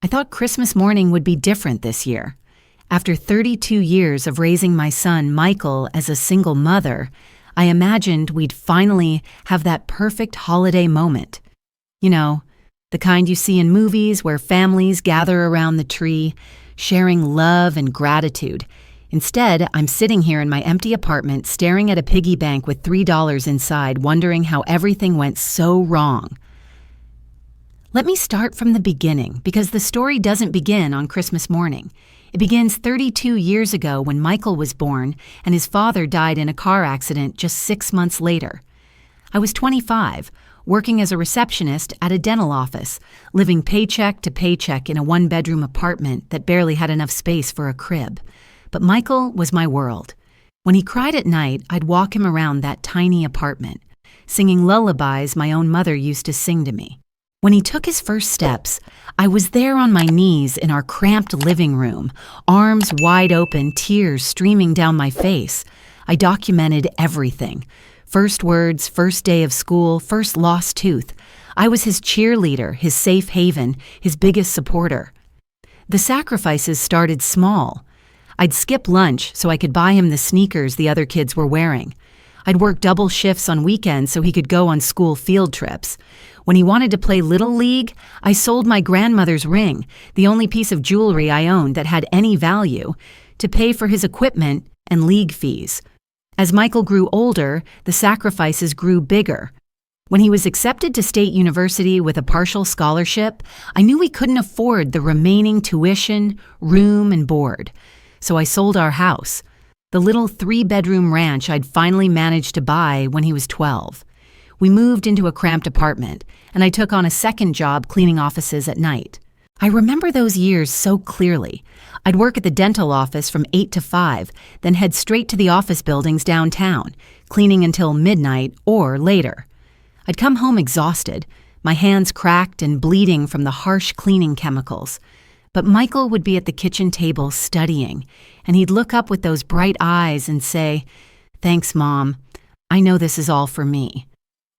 I thought Christmas morning would be different this year. After 32 years of raising my son Michael as a single mother, I imagined we'd finally have that perfect holiday moment. You know, the kind you see in movies where families gather around the tree, sharing love and gratitude. Instead, I'm sitting here in my empty apartment staring at a piggy bank with $3 inside, wondering how everything went so wrong. Let me start from the beginning, because the story doesn't begin on Christmas morning. It begins 32 years ago when Michael was born and his father died in a car accident just 6 months later. I was 25, working as a receptionist at a dental office, living paycheck to paycheck in a one-bedroom apartment that barely had enough space for a crib. But Michael was my world. When he cried at night, I'd walk him around that tiny apartment, singing lullabies my own mother used to sing to me. When he took his first steps, I was there on my knees in our cramped living room, arms wide open, tears streaming down my face. I documented everything. First words, first day of school, first lost tooth. I was his cheerleader, his safe haven, his biggest supporter. The sacrifices started small. I'd skip lunch so I could buy him the sneakers the other kids were wearing. I'd work double shifts on weekends so he could go on school field trips. When he wanted to play Little League, I sold my grandmother's ring, the only piece of jewelry I owned that had any value, to pay for his equipment and league fees. As Michael grew older, the sacrifices grew bigger. When he was accepted to State University with a partial scholarship, I knew we couldn't afford the remaining tuition, room, and board. So I sold our house, the little 3-bedroom ranch I'd finally managed to buy when he was 12. We moved into a cramped apartment, and I took on a second job cleaning offices at night. I remember those years so clearly. I'd work at the dental office from 8 to 5, then head straight to the office buildings downtown, cleaning until midnight or later. I'd come home exhausted, my hands cracked and bleeding from the harsh cleaning chemicals. But Michael would be at the kitchen table studying, and he'd look up with those bright eyes and say, "Thanks, Mom. I know this is all for me."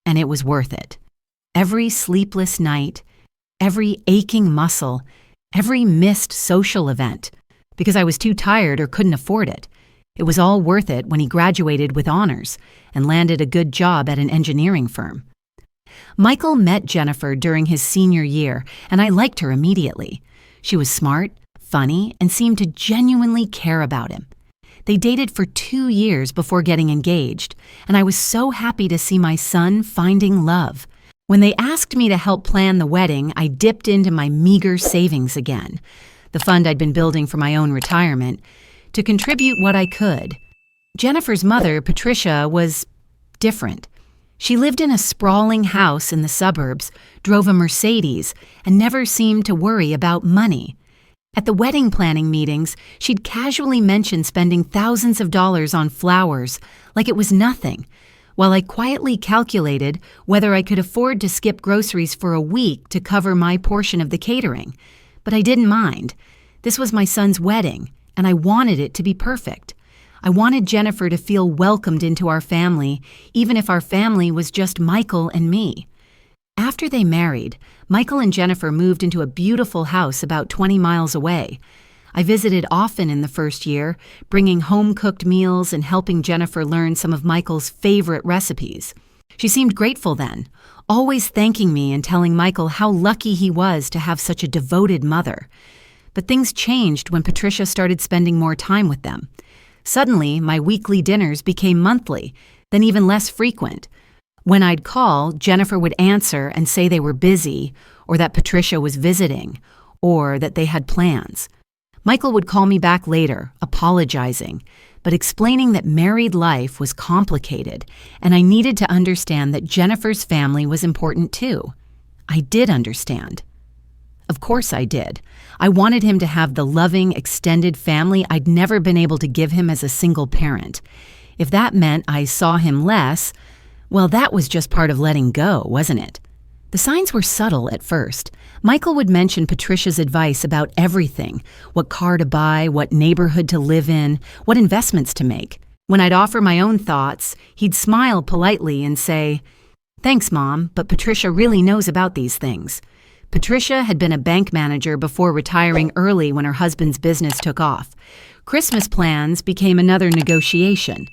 And it was worth it. Every sleepless night, every aching muscle, every missed social event, because I was too tired or couldn't afford it. It was all worth it when he graduated with honors and landed a good job at an engineering firm. Michael met Jennifer during his senior year, and I liked her immediately. She was smart, funny, and seemed to genuinely care about him. They dated for 2 years before getting engaged, and I was so happy to see my son finding love. When they asked me to help plan the wedding, I dipped into my meager savings again, the fund I'd been building for my own retirement, to contribute what I could. Jennifer's mother, Patricia, was different. She lived in a sprawling house in the suburbs, drove a Mercedes, and never seemed to worry about money. At the wedding planning meetings, she'd casually mention spending thousands of dollars on flowers, like it was nothing, while I quietly calculated whether I could afford to skip groceries for a week to cover my portion of the catering. But I didn't mind. This was my son's wedding, and I wanted it to be perfect. I wanted Jennifer to feel welcomed into our family, even if our family was just Michael and me. After they married, Michael and Jennifer moved into a beautiful house about 20 miles away. I visited often in the first year, bringing home-cooked meals and helping Jennifer learn some of Michael's favorite recipes. She seemed grateful then, always thanking me and telling Michael how lucky he was to have such a devoted mother. But things changed when Patricia started spending more time with them. Suddenly, my weekly dinners became monthly, then even less frequent. When I'd call, Jennifer would answer and say they were busy, or that Patricia was visiting, or that they had plans. Michael would call me back later, apologizing, but explaining that married life was complicated, and I needed to understand that Jennifer's family was important too. I did understand. Of course I did. I wanted him to have the loving, extended family I'd never been able to give him as a single parent. If that meant I saw him less, well, that was just part of letting go, wasn't it? The signs were subtle at first. Michael would mention Patricia's advice about everything, what car to buy, what neighborhood to live in, what investments to make. When I'd offer my own thoughts, he'd smile politely and say, "Thanks, Mom, but Patricia really knows about these things." Patricia had been a bank manager before retiring early when her husband's business took off. Christmas plans became another negotiation.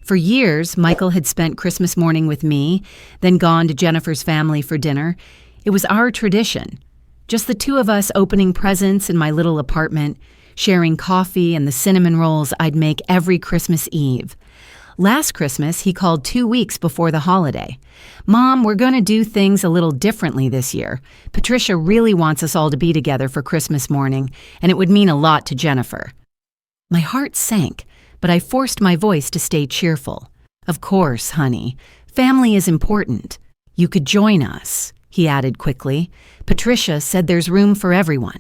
For years, Michael had spent Christmas morning with me, then gone to Jennifer's family for dinner. It was our tradition. Just the two of us opening presents in my little apartment, sharing coffee and the cinnamon rolls I'd make every Christmas Eve. Last Christmas, he called 2 weeks before the holiday. "Mom, we're going to do things a little differently this year. Patricia really wants us all to be together for Christmas morning, and it would mean a lot to Jennifer." My heart sank, but I forced my voice to stay cheerful. "Of course, honey. Family is important. You could join us," he added quickly. "Patricia said there's room for everyone."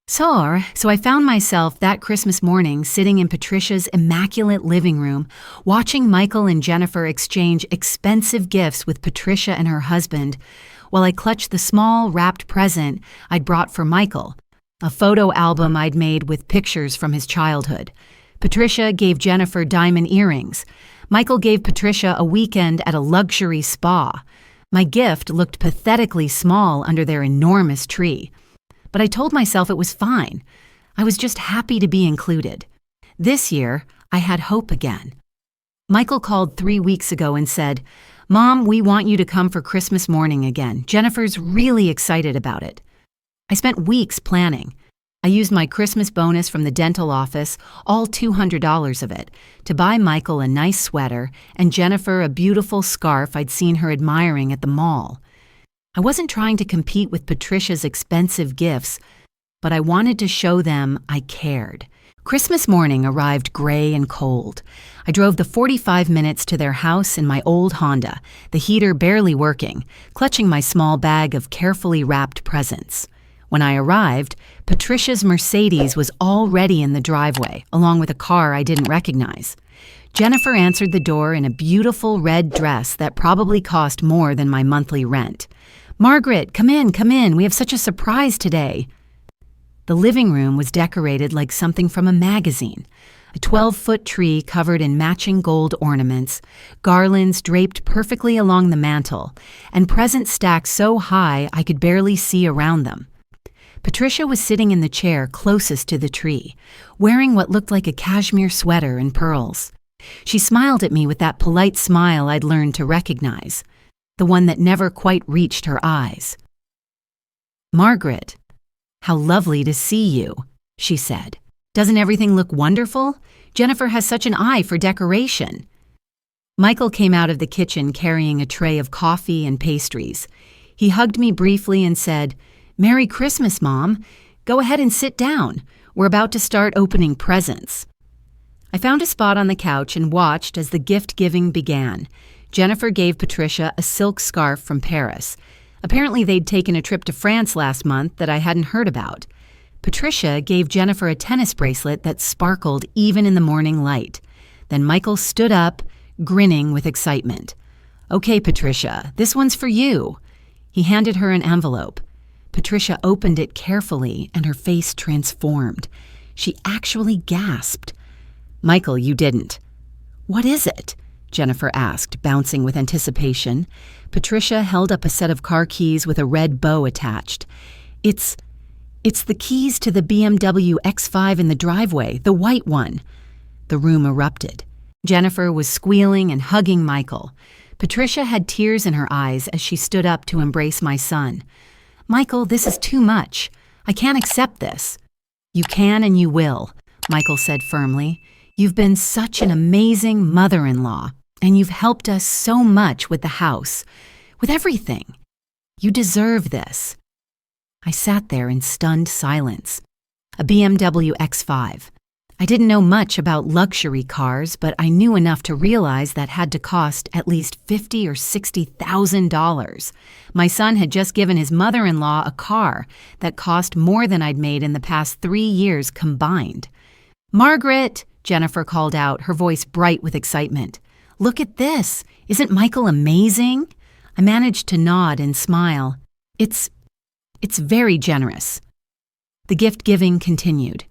So I found myself that Christmas morning sitting in Patricia's immaculate living room, watching Michael and Jennifer exchange expensive gifts with Patricia and her husband, while I clutched the small wrapped present I'd brought for Michael, a photo album I'd made with pictures from his childhood. Patricia gave Jennifer diamond earrings. Michael gave Patricia a weekend at a luxury spa. My gift looked pathetically small under their enormous tree. But I told myself it was fine. I was just happy to be included. This year, I had hope again. Michael called 3 weeks ago and said, "Mom, we want you to come for Christmas morning again. Jennifer's really excited about it." I spent weeks planning. I used my Christmas bonus from the dental office, all $200 of it, to buy Michael a nice sweater and Jennifer a beautiful scarf I'd seen her admiring at the mall. I wasn't trying to compete with Patricia's expensive gifts, but I wanted to show them I cared. Christmas morning arrived gray and cold. I drove the 45 minutes to their house in my old Honda, the heater barely working, clutching my small bag of carefully wrapped presents. When I arrived, Patricia's Mercedes was already in the driveway, along with a car I didn't recognize. Jennifer answered the door in a beautiful red dress that probably cost more than my monthly rent. "Margaret, come in, we have such a surprise today." The living room was decorated like something from a magazine. A 12-foot tree covered in matching gold ornaments, garlands draped perfectly along the mantel, and presents stacked so high I could barely see around them. Patricia was sitting in the chair closest to the tree, wearing what looked like a cashmere sweater and pearls. She smiled at me with that polite smile I'd learned to recognize, the one that never quite reached her eyes. "Margaret, how lovely to see you," she said. "Doesn't everything look wonderful? Jennifer has such an eye for decoration." Michael came out of the kitchen carrying a tray of coffee and pastries. He hugged me briefly and said, "Merry Christmas, Mom. Go ahead and sit down. We're about to start opening presents." I found a spot on the couch and watched as the gift-giving began. Jennifer gave Patricia a silk scarf from Paris. Apparently they'd taken a trip to France last month that I hadn't heard about. Patricia gave Jennifer a tennis bracelet that sparkled even in the morning light. Then Michael stood up, grinning with excitement. "Okay, Patricia, this one's for you." He handed her an envelope. Patricia opened it carefully and her face transformed. She actually gasped. "Michael, you didn't." "What is it?" Jennifer asked, bouncing with anticipation. Patricia held up a set of car keys with a red bow attached. It's the keys to the BMW X5 in the driveway, the white one." The room erupted. Jennifer was squealing and hugging Michael. Patricia had tears in her eyes as she stood up to embrace my son. "Michael, this is too much. I can't accept this." "You can and you will," Michael said firmly. "You've been such an amazing mother-in-law, and you've helped us so much with the house, with everything. You deserve this." I sat there in stunned silence. A BMW X5. I didn't know much about luxury cars, but I knew enough to realize that had to cost at least $50,000 or $60,000. My son had just given his mother-in-law a car that cost more than I'd made in the past 3 years combined. "Margaret!" Jennifer called out, her voice bright with excitement. "Look at this! Isn't Michael amazing?" I managed to nod and smile. It's very generous." The gift-giving continued.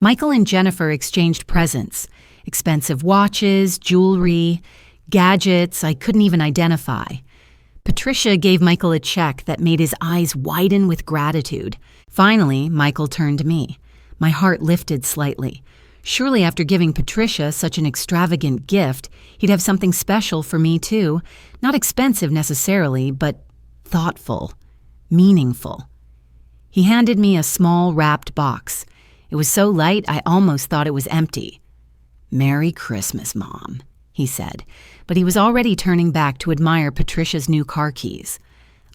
Michael and Jennifer exchanged presents, expensive watches, jewelry, gadgets I couldn't even identify. Patricia gave Michael a check that made his eyes widen with gratitude. Finally, Michael turned to me. My heart lifted slightly. Surely after giving Patricia such an extravagant gift, he'd have something special for me too. Not expensive necessarily, but thoughtful, meaningful. He handed me a small wrapped box. It was so light I almost thought it was empty. "Merry Christmas, Mom," he said, but he was already turning back to admire Patricia's new car keys.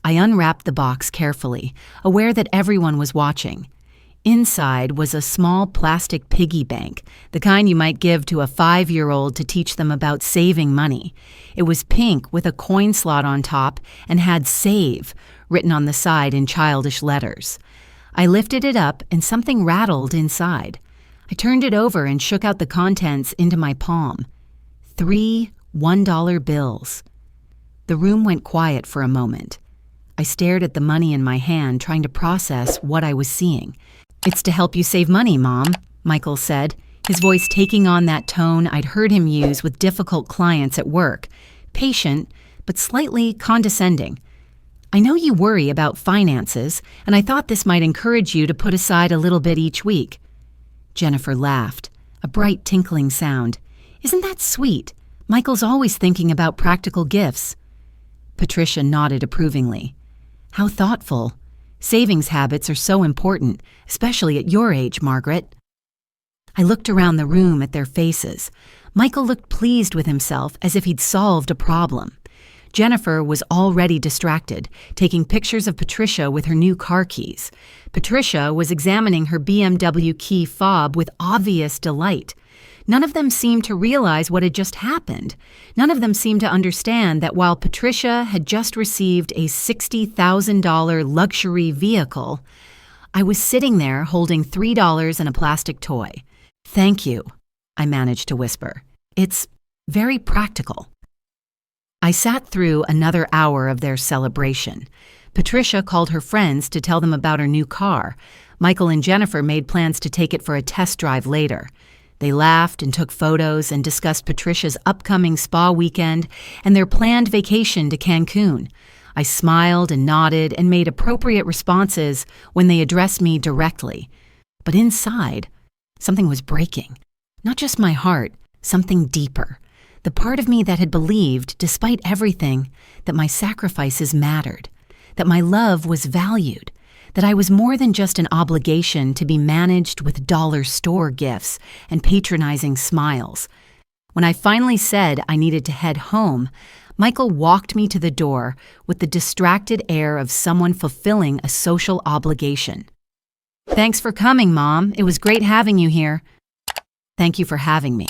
I unwrapped the box carefully, aware that everyone was watching. Inside was a small plastic piggy bank, the kind you might give to a 5-year-old to teach them about saving money. It was pink with a coin slot on top and had "Save" written on the side in childish letters. I lifted it up and something rattled inside. I turned it over and shook out the contents into my palm. 3 $1 bills. The room went quiet for a moment. I stared at the money in my hand, trying to process what I was seeing. "It's to help you save money, Mom," Michael said, his voice taking on that tone I'd heard him use with difficult clients at work, patient but slightly condescending. "I know you worry about finances, and I thought this might encourage you to put aside a little bit each week." Jennifer laughed, a bright tinkling sound. "Isn't that sweet? Michael's always thinking about practical gifts." Patricia nodded approvingly. "How thoughtful. Savings habits are so important, especially at your age, Margaret." I looked around the room at their faces. Michael looked pleased with himself, as if he'd solved a problem. Jennifer was already distracted, taking pictures of Patricia with her new car keys. Patricia was examining her BMW key fob with obvious delight. None of them seemed to realize what had just happened. None of them seemed to understand that while Patricia had just received a $60,000 luxury vehicle, I was sitting there holding $3 and a plastic toy. "Thank you," I managed to whisper. "It's very practical." I sat through another hour of their celebration. Patricia called her friends to tell them about her new car. Michael and Jennifer made plans to take it for a test drive later. They laughed and took photos and discussed Patricia's upcoming spa weekend and their planned vacation to Cancun. I smiled and nodded and made appropriate responses when they addressed me directly. But inside, something was breaking. Not just my heart, something deeper. The part of me that had believed, despite everything, that my sacrifices mattered, that my love was valued, that I was more than just an obligation to be managed with dollar store gifts and patronizing smiles. When I finally said I needed to head home, Michael walked me to the door with the distracted air of someone fulfilling a social obligation. "Thanks for coming, Mom. It was great having you here." "Thank you for having me,"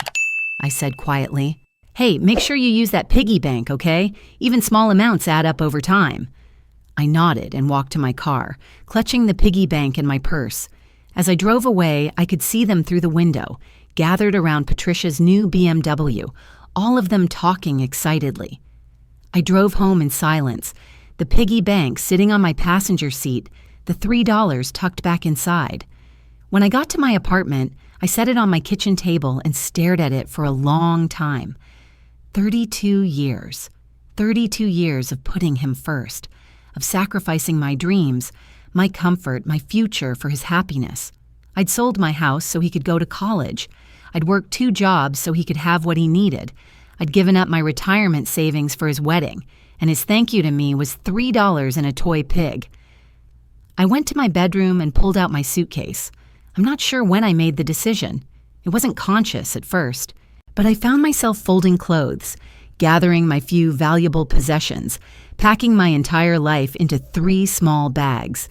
I said quietly. "Hey, make sure you use that piggy bank, okay? Even small amounts add up over time." I nodded and walked to my car, clutching the piggy bank in my purse. As I drove away, I could see them through the window, gathered around Patricia's new BMW, all of them talking excitedly. I drove home in silence, the piggy bank sitting on my passenger seat, the $3 tucked back inside. When I got to my apartment, I set it on my kitchen table and stared at it for a long time. 32 years. 32 years of putting him first, of sacrificing my dreams, my comfort, my future for his happiness. I'd sold my house so he could go to college. I'd worked 2 jobs so he could have what he needed. I'd given up my retirement savings for his wedding, and his thank you to me was $3 and a toy pig. I went to my bedroom and pulled out my suitcase. I'm not sure when I made the decision. It wasn't conscious at first, but I found myself folding clothes, gathering my few valuable possessions, packing my entire life into 3 small bags.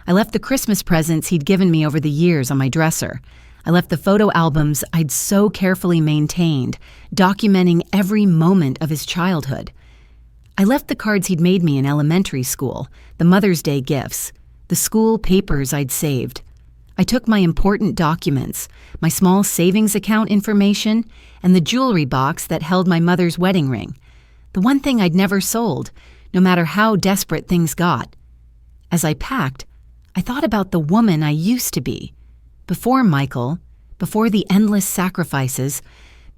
I left the Christmas presents he'd given me over the years on my dresser. I left the photo albums I'd so carefully maintained, documenting every moment of his childhood. I left the cards he'd made me in elementary school, the Mother's Day gifts, the school papers I'd saved. I took my important documents, my small savings account information, and the jewelry box that held my mother's wedding ring, the one thing I'd never sold, no matter how desperate things got. As I packed, I thought about the woman I used to be, before Michael, before the endless sacrifices,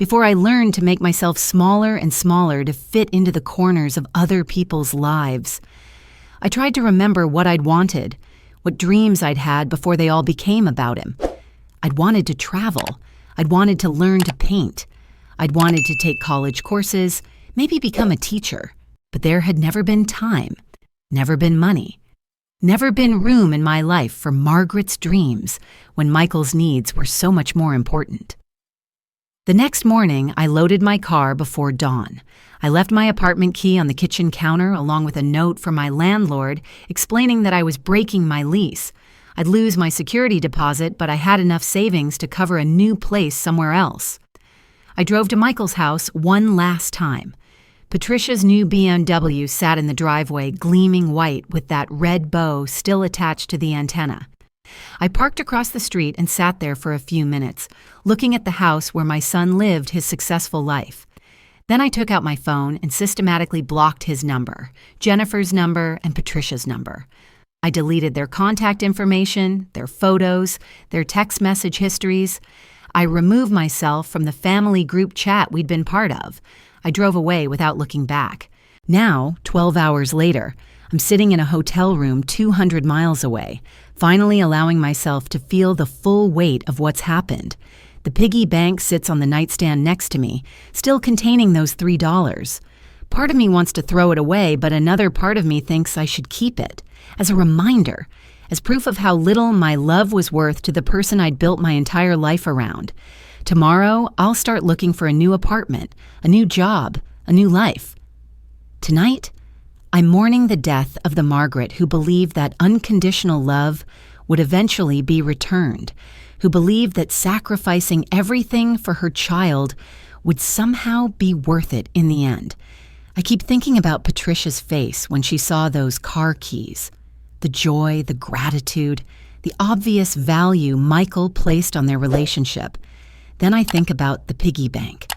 before I learned to make myself smaller and smaller to fit into the corners of other people's lives. I tried to remember what I'd wanted, what dreams I'd had before they all became about him. I'd wanted to travel. I'd wanted to learn to paint. I'd wanted to take college courses, maybe become a teacher. But there had never been time, never been money, never been room in my life for Margaret's dreams when Michael's needs were so much more important. The next morning, I loaded my car before dawn. I left my apartment key on the kitchen counter along with a note from my landlord explaining that I was breaking my lease. I'd lose my security deposit, but I had enough savings to cover a new place somewhere else. I drove to Michael's house one last time. Patricia's new BMW sat in the driveway, gleaming white with that red bow still attached to the antenna. I parked across the street and sat there for a few minutes, looking at the house where my son lived his successful life. Then I took out my phone and systematically blocked his number, Jennifer's number, and Patricia's number. I deleted their contact information, their photos, their text message histories. I removed myself from the family group chat we'd been part of. I drove away without looking back. Now, 12 hours later, I'm sitting in a hotel room 200 miles away, finally allowing myself to feel the full weight of what's happened. The piggy bank sits on the nightstand next to me, still containing those $3. Part of me wants to throw it away, but another part of me thinks I should keep it, as a reminder, as proof of how little my love was worth to the person I'd built my entire life around. Tomorrow, I'll start looking for a new apartment, a new job, a new life. Tonight, I'm mourning the death of the Margaret who believed that unconditional love would eventually be returned, who believed that sacrificing everything for her child would somehow be worth it in the end. I keep thinking about Patricia's face when she saw those car keys, the joy, the gratitude, the obvious value Michael placed on their relationship. Then I think about the piggy bank,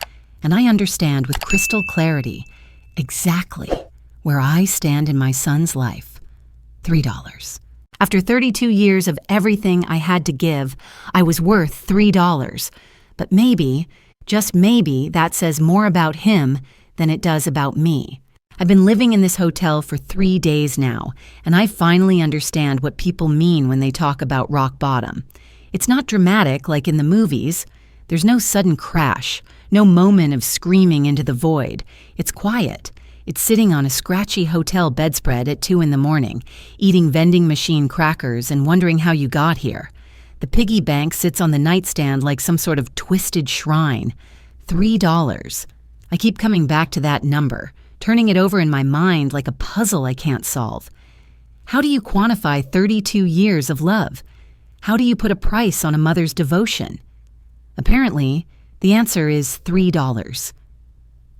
and I understand with crystal clarity exactly where I stand in my son's life. $3. After 32 years of everything I had to give, I was worth $3. But maybe, just maybe, that says more about him than it does about me. I've been living in this hotel for 3 days now, and I finally understand what people mean when they talk about rock bottom. It's not dramatic like in the movies. There's no sudden crash, no moment of screaming into the void. It's quiet. It's sitting on a scratchy hotel bedspread at 2 a.m, eating vending machine crackers and wondering how you got here. The piggy bank sits on the nightstand like some sort of twisted shrine. $3. I keep coming back to that number, turning it over in my mind like a puzzle I can't solve. How do you quantify 32 years of love? How do you put a price on a mother's devotion? Apparently, the answer is $3.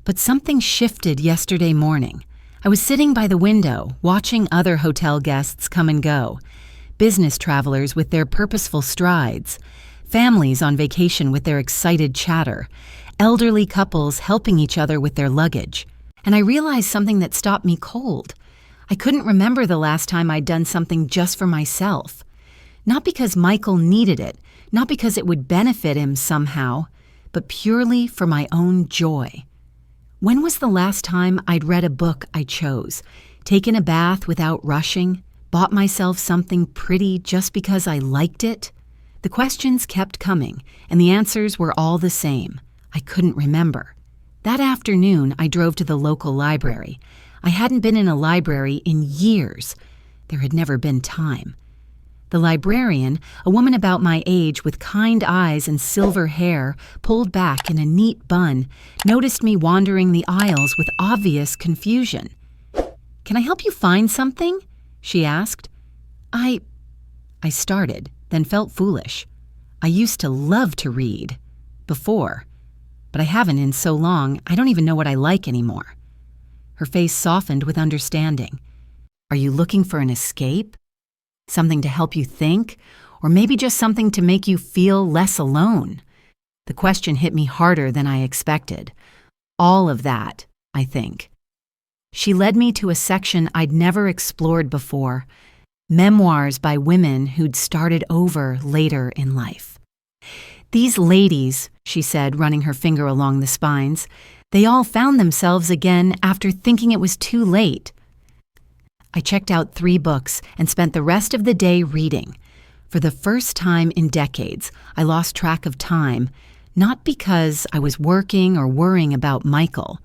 But something shifted yesterday morning. I was sitting by the window, watching other hotel guests come and go. Business travelers with their purposeful strides. Families on vacation with their excited chatter. Elderly couples helping each other with their luggage. And I realized something that stopped me cold. I couldn't remember the last time I'd done something just for myself. Not because Michael needed it, not because it would benefit him somehow, but purely for my own joy. When was the last time I'd read a book I chose, taken a bath without rushing, bought myself something pretty just because I liked it? The questions kept coming, and the answers were all the same. I couldn't remember. That afternoon, I drove to the local library. I hadn't been in a library in years. There had never been time. The librarian, a woman about my age with kind eyes and silver hair pulled back in a neat bun, noticed me wandering the aisles with obvious confusion. "Can I help you find something?" she asked. I started, then felt foolish. I used to love to read. Before. But I haven't in so long, I don't even know what I like anymore. Her face softened with understanding. "Are you looking for an escape? Something to help you think? Or maybe just something to make you feel less alone?" The question hit me harder than I expected. All of that, I think. She led me to a section I'd never explored before. Memoirs by women who'd started over later in life. These ladies, she said, running her finger along the spines, they all found themselves again after thinking it was too late. I checked out 3 books and spent the rest of the day reading. For the first time in decades, I lost track of time, not because I was working or worrying about Michael,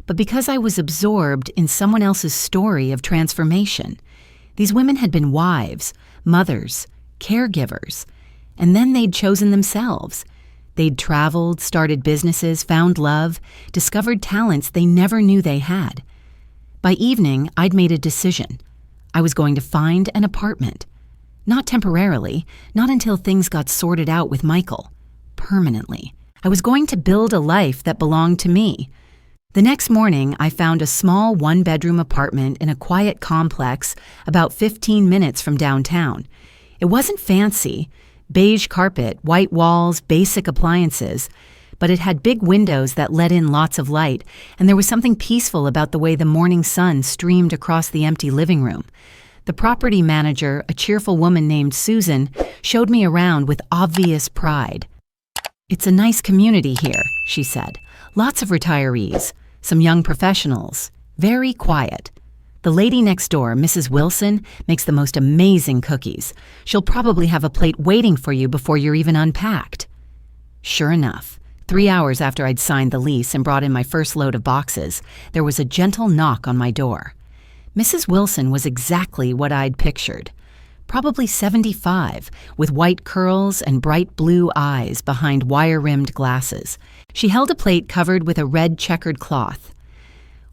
but because I was absorbed in someone else's story of transformation. These women had been wives, mothers, caregivers, and then they'd chosen themselves. They'd traveled, started businesses, found love, discovered talents they never knew they had. By evening, I'd made a decision. I was going to find an apartment. Not temporarily, not until things got sorted out with Michael. Permanently. I was going to build a life that belonged to me. The next morning, I found a small 1-bedroom apartment in a quiet complex about 15 minutes from downtown. It wasn't fancy, beige carpet, white walls, basic appliances, but it had big windows that let in lots of light, and there was something peaceful about the way the morning sun streamed across the empty living room. The property manager, a cheerful woman named Susan, showed me around with obvious pride. "It's a nice community here," she said. "Lots of retirees, some young professionals, very quiet. The lady next door, Mrs. Wilson, makes the most amazing cookies. She'll probably have a plate waiting for you before you're even unpacked." Sure enough, 3 hours after I'd signed the lease and brought in my first load of boxes, there was a gentle knock on my door. Mrs. Wilson was exactly what I'd pictured. Probably 75, with white curls and bright blue eyes behind wire-rimmed glasses. She held a plate covered with a red checkered cloth.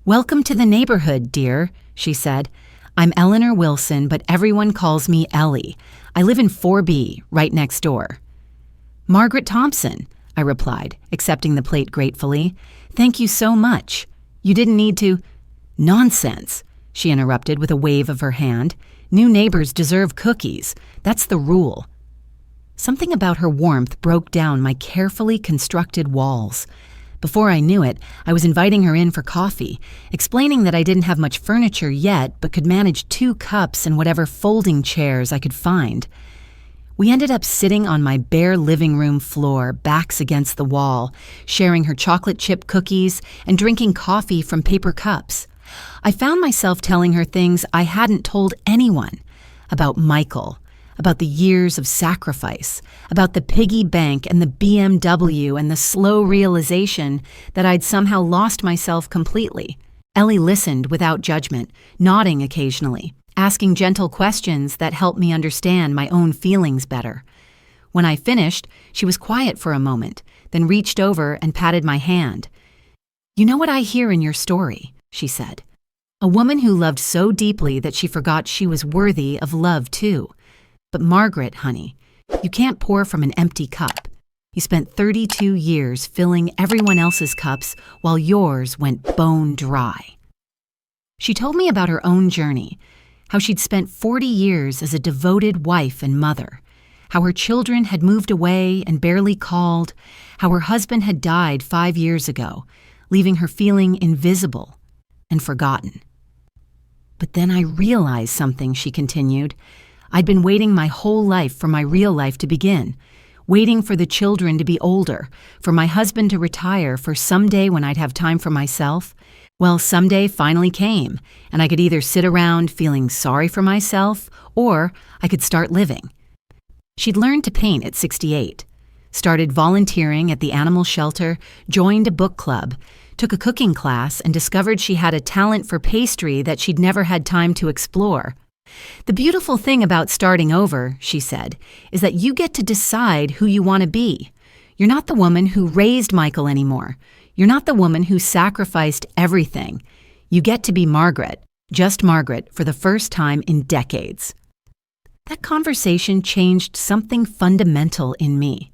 "Welcome to the neighborhood, dear," she said. "I'm Eleanor Wilson, but everyone calls me Ellie. I live in 4B, right next door." "Margaret Thompson," I replied, accepting the plate gratefully. "Thank you so much. You didn't need to—" "Nonsense," she interrupted with a wave of her hand. "New neighbors deserve cookies. That's the rule." Something about her warmth broke down my carefully constructed walls. Before I knew it, I was inviting her in for coffee, explaining that I didn't have much furniture yet but could manage 2 cups and whatever folding chairs I could find. We ended up sitting on my bare living room floor, backs against the wall, sharing her chocolate chip cookies and drinking coffee from paper cups. I found myself telling her things I hadn't told anyone, about Michael, about the years of sacrifice, about the piggy bank and the BMW, and the slow realization that I'd somehow lost myself completely. Ellie listened without judgment, nodding occasionally, asking gentle questions that helped me understand my own feelings better. When I finished, she was quiet for a moment, then reached over and patted my hand. "You know what I hear in your story," she said. "A woman who loved so deeply that she forgot she was worthy of love too. But Margaret, honey, you can't pour from an empty cup. You spent 32 years filling everyone else's cups while yours went bone dry." She told me about her own journey, how she'd spent 40 years as a devoted wife and mother, how her children had moved away and barely called, how her husband had died 5 years ago, leaving her feeling invisible and forgotten. "But then I realized something," she continued. "I'd been waiting my whole life for my real life to begin, waiting for the children to be older, for my husband to retire, for someday when I'd have time for myself. Well, someday finally came, and I could either sit around feeling sorry for myself, or I could start living." She'd learned to paint at 68, started volunteering at the animal shelter, joined a book club, took a cooking class, and discovered she had a talent for pastry that she'd never had time to explore. "The beautiful thing about starting over," she said, "is that you get to decide who you want to be. You're not the woman who raised Michael anymore. You're not the woman who sacrificed everything. You get to be Margaret, just Margaret, for the first time in decades." That conversation changed something fundamental in me.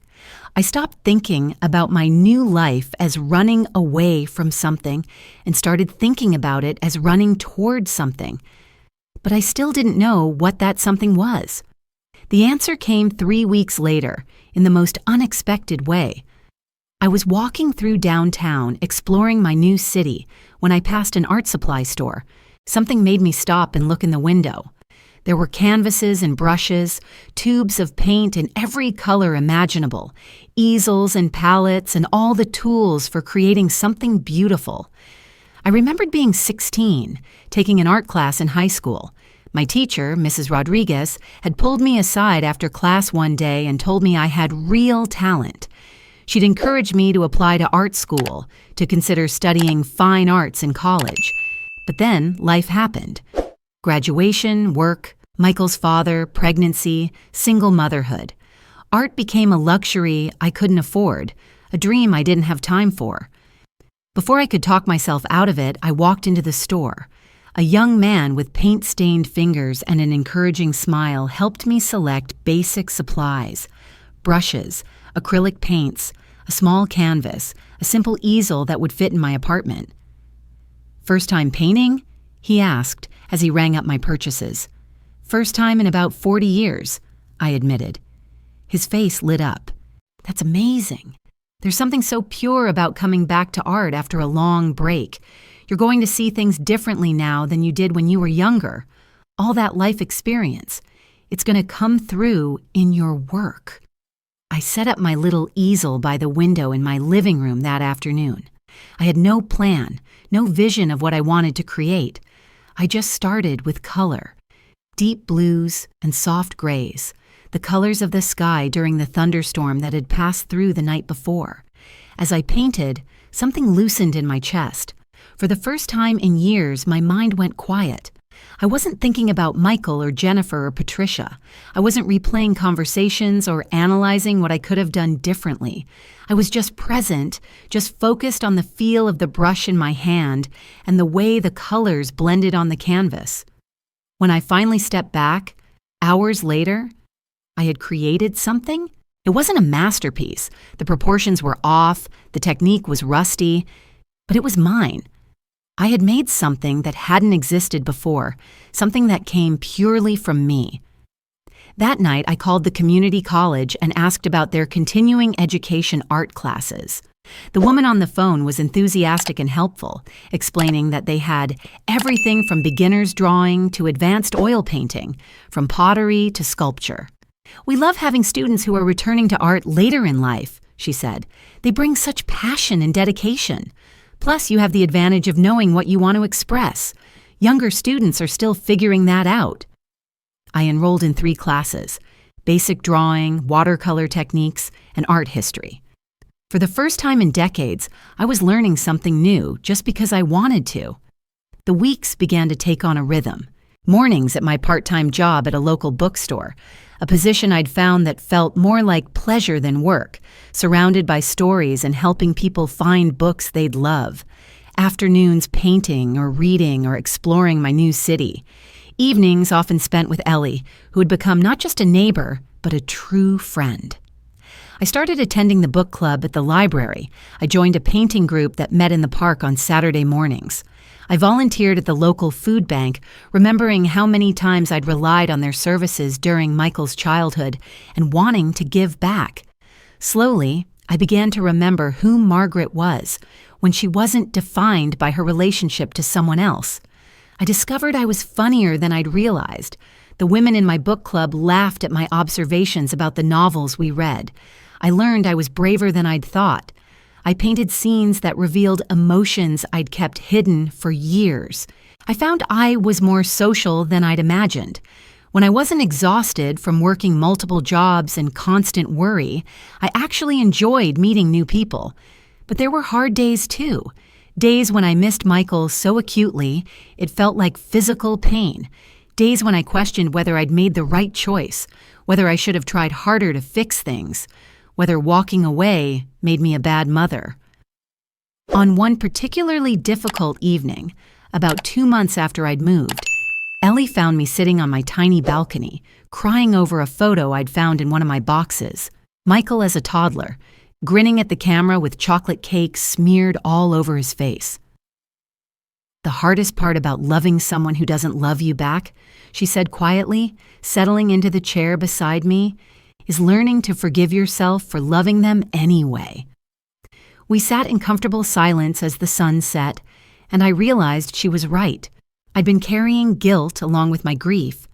I stopped thinking about my new life as running away from something and started thinking about it as running toward something. But I still didn't know what that something was. The answer came 3 weeks later, in the most unexpected way. I was walking through downtown, exploring my new city, when I passed an art supply store. Something made me stop and look in the window. There were canvases and brushes, tubes of paint in every color imaginable, easels and palettes, and all the tools for creating something beautiful. I remembered being 16, taking an art class in high school. My teacher, Mrs. Rodriguez, had pulled me aside after class one day and told me I had real talent. She'd encouraged me to apply to art school, to consider studying fine arts in college. But then life happened. Graduation, work, Michael's father, pregnancy, single motherhood. Art became a luxury I couldn't afford, a dream I didn't have time for. Before I could talk myself out of it, I walked into the store. A young man with paint-stained fingers and an encouraging smile helped me select basic supplies: brushes, acrylic paints, a small canvas, a simple easel that would fit in my apartment. "First time painting?" he asked as he rang up my purchases. "First time in about 40 years, I admitted. His face lit up. "That's amazing. There's something so pure about coming back to art after a long break. You're going to see things differently now than you did when you were younger. All that life experience, it's going to come through in your work." I set up my little easel by the window in my living room that afternoon. I had no plan, no vision of what I wanted to create. I just started with color. Deep blues and soft grays, the colors of the sky during the thunderstorm that had passed through the night before. As I painted, something loosened in my chest. For the first time in years, my mind went quiet. I wasn't thinking about Michael or Jennifer or Patricia. I wasn't replaying conversations or analyzing what I could have done differently. I was just present, just focused on the feel of the brush in my hand and the way the colors blended on the canvas. When I finally stepped back, hours later, I had created something. It wasn't a masterpiece. The proportions were off, the technique was rusty, but it was mine. I had made something that hadn't existed before, something that came purely from me. That night, I called the community college and asked about their continuing education art classes. The woman on the phone was enthusiastic and helpful, explaining that they had everything from beginner's drawing to advanced oil painting, from pottery to sculpture. "We love having students who are returning to art later in life," she said. "They bring such passion and dedication. Plus, you have the advantage of knowing what you want to express. Younger students are still figuring that out." I enrolled in 3 classes: basic drawing, watercolor techniques, and art history. For the first time in decades, I was learning something new just because I wanted to. The weeks began to take on a rhythm. Mornings at my part-time job at a local bookstore, a position I'd found that felt more like pleasure than work, surrounded by stories and helping people find books they'd love. Afternoons painting or reading or exploring my new city. Evenings often spent with Ellie, who had become not just a neighbor, but a true friend. I started attending the book club at the library. I joined a painting group that met in the park on Saturday mornings. I volunteered at the local food bank, remembering how many times I'd relied on their services during Michael's childhood and wanting to give back. Slowly, I began to remember who Margaret was when she wasn't defined by her relationship to someone else. I discovered I was funnier than I'd realized. The women in my book club laughed at my observations about the novels we read. I learned I was braver than I'd thought. I painted scenes that revealed emotions I'd kept hidden for years. I found I was more social than I'd imagined. When I wasn't exhausted from working multiple jobs and constant worry, I actually enjoyed meeting new people. But there were hard days too. Days when I missed Michael so acutely, it felt like physical pain. Days when I questioned whether I'd made the right choice, whether I should have tried harder to fix things, whether walking away made me a bad mother. On one particularly difficult evening, about 2 months after I'd moved, Ellie found me sitting on my tiny balcony, crying over a photo I'd found in one of my boxes. Michael as a toddler, grinning at the camera with chocolate cake smeared all over his face. "The hardest part about loving someone who doesn't love you back," she said quietly, settling into the chair beside me, "is learning to forgive yourself for loving them anyway." We sat in comfortable silence as the sun set, and I realized she was right. I'd been carrying guilt along with my grief.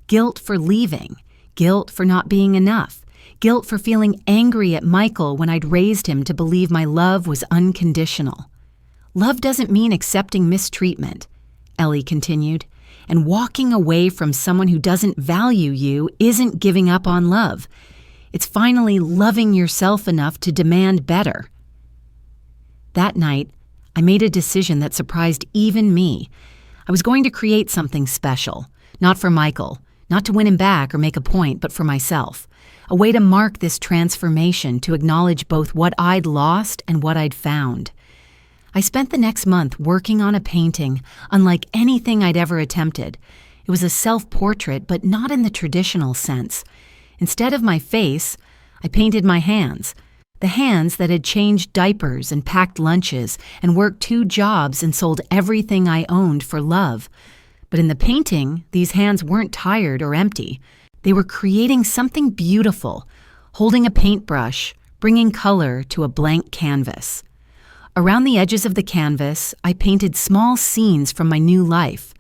Guilt for leaving, guilt for not being enough, guilt for feeling angry at Michael when I'd raised him to believe my love was unconditional. Love doesn't mean accepting mistreatment, Ellie continued, and walking away from someone who doesn't value you isn't giving up on love. It's finally loving yourself enough to demand better. That night, I made a decision that surprised even me. I was going to create something special, not for Michael, not to win him back or make a point, but for myself. A way to mark this transformation, to acknowledge both what I'd lost and what I'd found. I spent the next month working on a painting unlike anything I'd ever attempted. It was a self-portrait, but not in the traditional sense. Instead of my face, I painted my hands. The hands that had changed diapers and packed lunches and worked 2 jobs and sold everything I owned for love. But in the painting, these hands weren't tired or empty. They were creating something beautiful, holding a paintbrush, bringing color to a blank canvas. Around the edges of the canvas, I painted small scenes from my new life.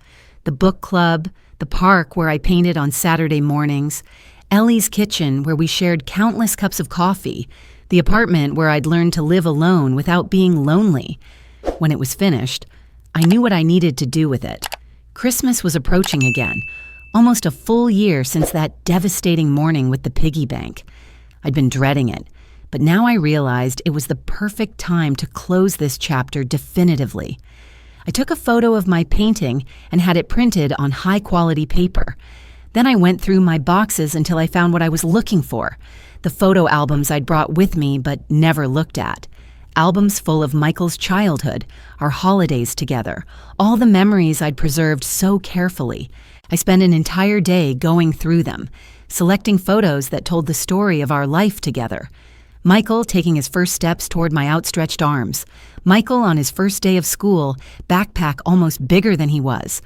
The book club, the park where I painted on Saturday mornings, Ellie's kitchen where we shared countless cups of coffee, the apartment where I'd learned to live alone without being lonely. When it was finished, I knew what I needed to do with it. Christmas was approaching again, almost a full year since that devastating morning with the piggy bank. I'd been dreading it, but now I realized it was the perfect time to close this chapter definitively. I took a photo of my painting and had it printed on high-quality paper. Then I went through my boxes until I found what I was looking for, the photo albums I'd brought with me but never looked at. Albums full of Michael's childhood, our holidays together, all the memories I'd preserved so carefully. I spent an entire day going through them, selecting photos that told the story of our life together. Michael taking his first steps toward my outstretched arms. Michael on his first day of school, backpack almost bigger than he was.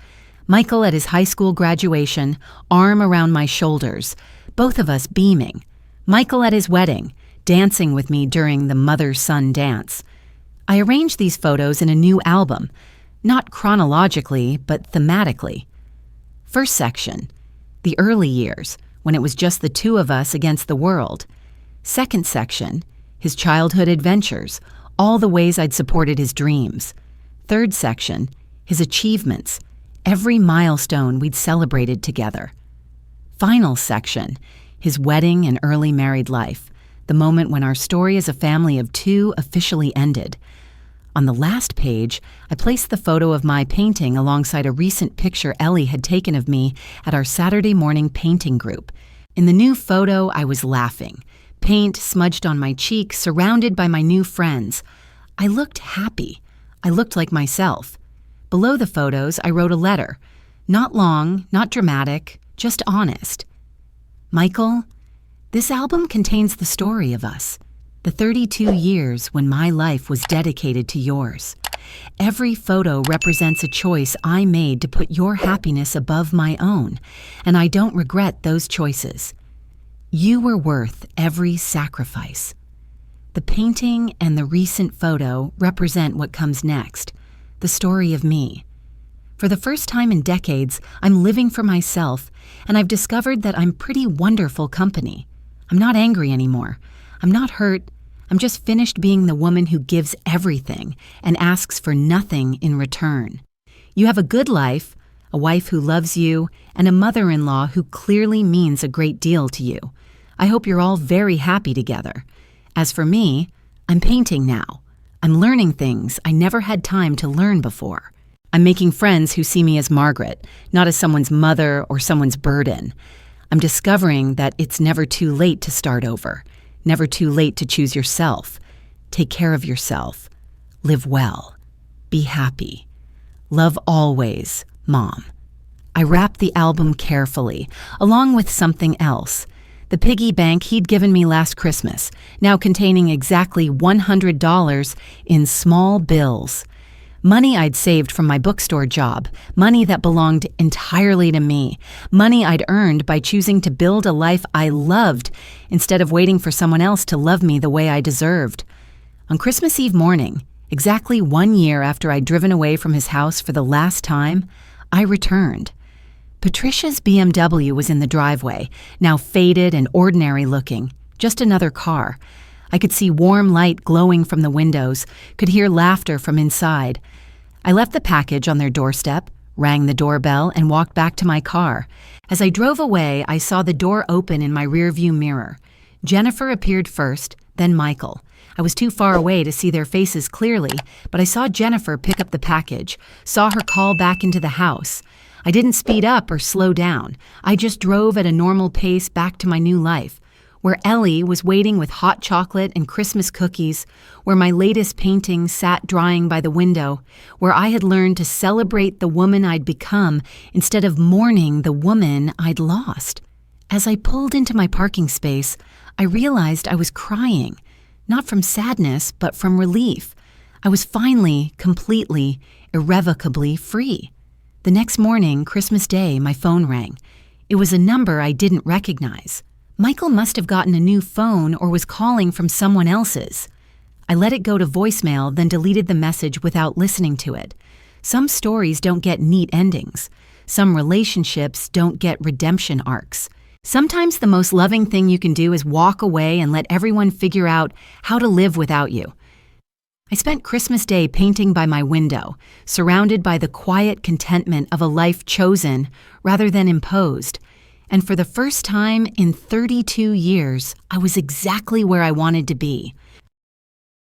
Michael at his high school graduation, arm around my shoulders, both of us beaming. Michael at his wedding, dancing with me during the mother-son dance. I arranged these photos in a new album, not chronologically, but thematically. First section, the early years, when it was just the 2 of us against the world. Second section, his childhood adventures, all the ways I'd supported his dreams. Third section, his achievements, every milestone we'd celebrated together. Final section, his wedding and early married life, the moment when our story as a family of 2 officially ended. On the last page, I placed the photo of my painting alongside a recent picture Ellie had taken of me at our Saturday morning painting group. In the new photo, I was laughing, paint smudged on my cheek, surrounded by my new friends. I looked happy. I looked like myself. Below the photos, I wrote a letter. Not long, not dramatic, just honest. Michael, this album contains the story of us, the 32 years when my life was dedicated to yours. Every photo represents a choice I made to put your happiness above my own, and I don't regret those choices. You were worth every sacrifice. The painting and the recent photo represent what comes next, the story of me. For the first time in decades, I'm living for myself, and I've discovered that I'm pretty wonderful company. I'm not angry anymore. I'm not hurt. I'm just finished being the woman who gives everything and asks for nothing in return. You have a good life, a wife who loves you, and a mother-in-law who clearly means a great deal to you. I hope you're all very happy together. As for me, I'm painting now. I'm learning things I never had time to learn before. I'm making friends who see me as Margaret, not as someone's mother or someone's burden. I'm discovering that it's never too late to start over, never too late to choose yourself. Take care of yourself. Live well. Be happy. Love always, Mom. I wrapped the album carefully, along with something else. The piggy bank he'd given me last Christmas, now containing exactly $100 in small bills. Money I'd saved from my bookstore job, money that belonged entirely to me, money I'd earned by choosing to build a life I loved instead of waiting for someone else to love me the way I deserved. On Christmas Eve morning, exactly 1 year after I'd driven away from his house for the last time, I returned. Patricia's BMW was in the driveway, now faded and ordinary looking, just another car. I could see warm light glowing from the windows, could hear laughter from inside. I left the package on their doorstep, rang the doorbell, and walked back to my car. As I drove away, I saw the door open in my rearview mirror. Jennifer appeared first, then Michael. I was too far away to see their faces clearly, but I saw Jennifer pick up the package, saw her call back into the house. I didn't speed up or slow down. I just drove at a normal pace back to my new life, where Ellie was waiting with hot chocolate and Christmas cookies, where my latest painting sat drying by the window, where I had learned to celebrate the woman I'd become instead of mourning the woman I'd lost. As I pulled into my parking space, I realized I was crying, not from sadness, but from relief. I was finally, completely, irrevocably free. The next morning, Christmas Day, my phone rang. It was a number I didn't recognize. Michael must have gotten a new phone or was calling from someone else's. I let it go to voicemail, then deleted the message without listening to it. Some stories don't get neat endings. Some relationships don't get redemption arcs. Sometimes the most loving thing you can do is walk away and let everyone figure out how to live without you. I spent Christmas Day painting by my window, surrounded by the quiet contentment of a life chosen rather than imposed. And for the first time in 32 years, I was exactly where I wanted to be.